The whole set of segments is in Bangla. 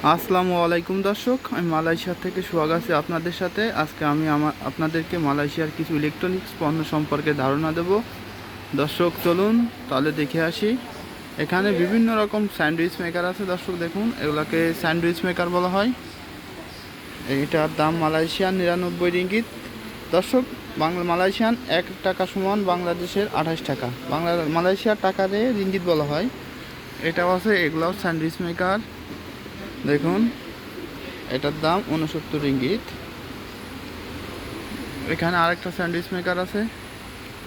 আসসালামু আলাইকুম দর্শক, আমি মালয়েশিয়া থেকে সোহাগ আছি আপনাদের সাথে। আজকে আমি আপনাদেরকে মালয়েশিয়ার কিছু ইলেকট্রনিক্স পণ্য সম্পর্কে ধারণা দেব। দর্শক চলুন তাহলে দেখে আসি। এখানে বিভিন্ন রকম স্যান্ডউইচ মেকার আছে। দর্শক দেখুন, এগুলাকে স্যান্ডউইচ মেকার বলা হয়। এটার দাম মালয়েশিয়ান 99 রিঙ্গিত। দর্শক, মালয়েশিয়ান 1 টাকা সমান বাংলাদেশের 28 টাকা। মালয়েশিয়ার টাকারে রিঙ্গিত বলা হয়। এটাও আছে, এগুলাও স্যান্ডউইচ মেকার। দেখুন, এটার দাম 69 রিঙ্গিত। এখানে আরেকটা স্যান্ডউইচ মেকার আছে,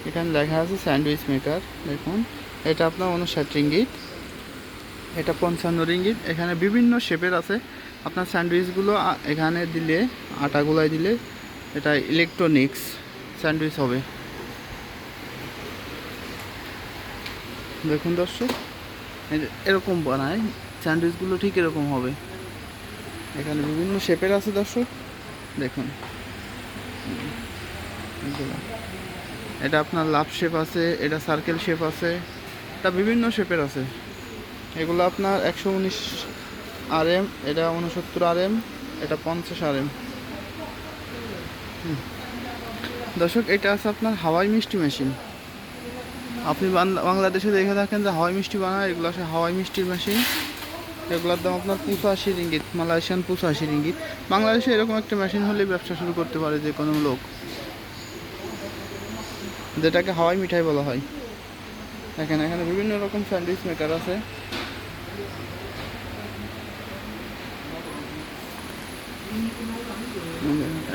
এখানে লেখা আছে স্যান্ডউইচ মেকার। দেখুন, এটা আপনার 59 রিঙ্গিত। এটা 55 রিঙ্গিত। এখানে বিভিন্ন শেপের আছে। আপনার স্যান্ডউইচগুলো এখানে দিলে, আটাগুলাই দিলে এটা ইলেকট্রনিক্স স্যান্ডউইচ হবে। দেখুন দর্শক, এরকম বানায় স্যান্ডউইচগুলো, ঠিক এরকম হবে। এখানে বিভিন্ন শেপের আছে দর্শক, দেখুন। এটা আপনার লাভ শেপ আছে, এটা সার্কেল শেপ আছে, এটা বিভিন্ন শেপের আছে। এগুলো আপনার 119 RM, এটা 69 RM, এটা 50 RM। দর্শক, এটা আছে আপনার হাওয়াই মিষ্টি মেশিন। আপনি বাংলাদেশে দেখে থাকেন যে হাওয়াই মিষ্টি বানায়, এগুলো আছে হাওয়াই মিষ্টির মেশিন। এগুলোর দাম আপনার 85 রিঙ্গিত, মালয়েশিয়ান 85 রিঙ্গিত। বাংলাদেশে এরকম একটা মেশিন হলে ব্যবসা শুরু করতে পারে যে কোনো লোক, যেটাকে হাওয়াই মিঠাই বলা হয়। এখানে বিভিন্ন রকম স্যান্ডউইচ মেকার আছে।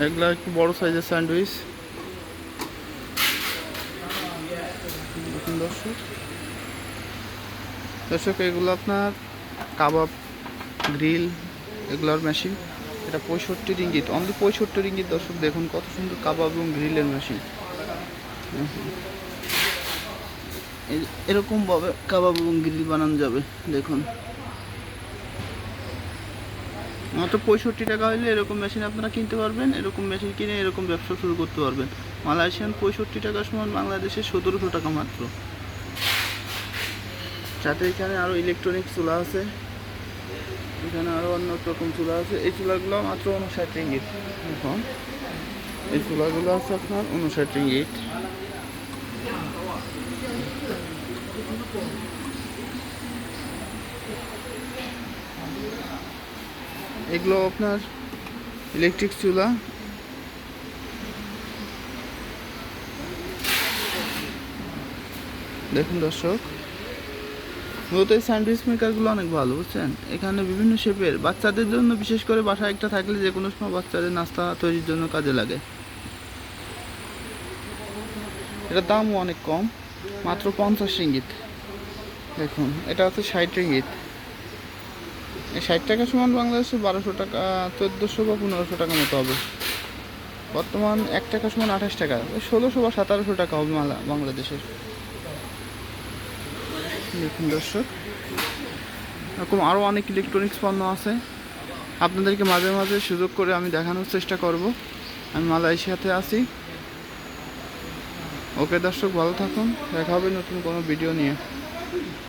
এগুলা একটু বড় সাইজের স্যান্ডউইচ। দর্শক দর্শক এগুলো আপনার কাবাব, গ্রিল, এগুলোর মেশিন। এটা 65 রিঙ্গিত, অনলি 65 রিঙ্গিত। দর্শক দেখুন কত সুন্দর কাবাব এবং গ্রিলের মেশিন। এরকমভাবে কাবাব এবং গ্রিল বানানো যাবে। দেখুন, মাত্র 65 টাকা হলে এরকম মেশিন আপনারা কিনতে পারবেন। এরকম মেশিন কিনে এরকম ব্যবসা শুরু করতে পারবেন। মালয়েশিয়ান 65 টাকা সমান বাংলাদেশে 1700 টাকা মাত্র। সাথে এখানে আরও ইলেকট্রনিক চুলা আছে, এখানে আরও অন্য রকম চুলা আছে। এই চুলাগুলো মাত্র 59 রিঙ্গিত। এখন এই চুলাগুলো আছে আপনার 59 রিঙ্গিত। এগুলো আপনার ইলেকট্রিক চুলা। দেখুন দর্শক, মূলত এই স্যান্ডউইচ মেকারগুলো অনেক ভালো, বুঝছেন। এখানে বিভিন্ন শেপের, বাচ্চাদের জন্য বিশেষ করে বাসায় একটা থাকলে যে কোনো সময় বাচ্চাদের নাস্তা তৈরির জন্য কাজে লাগে। এটার দামও অনেক কম, মাত্র 50 রিঙ্গিত। দেখুন, এটা হচ্ছে 60 রিঙ্গিত। এই 60 টাকা সমান বাংলাদেশে 1200 টাকা, 1400 বা 1500 টাকা মতো হবে। বর্তমান 1 টাকা সমান 28 টাকা, 1600 বা 1700 টাকা হবে বাংলাদেশের। দেখুন দর্শক, এরকম আরও অনেক ইলেকট্রনিক্স পণ্য আছে। আপনাদেরকে মাঝে মাঝে সুযোগ করে আমি দেখানোর চেষ্টা করব। আমি মালয়েশিয়াতে আছি। ওকে দর্শক, ভালো থাকুন, দেখা হবে নতুন কোনো ভিডিও নিয়ে।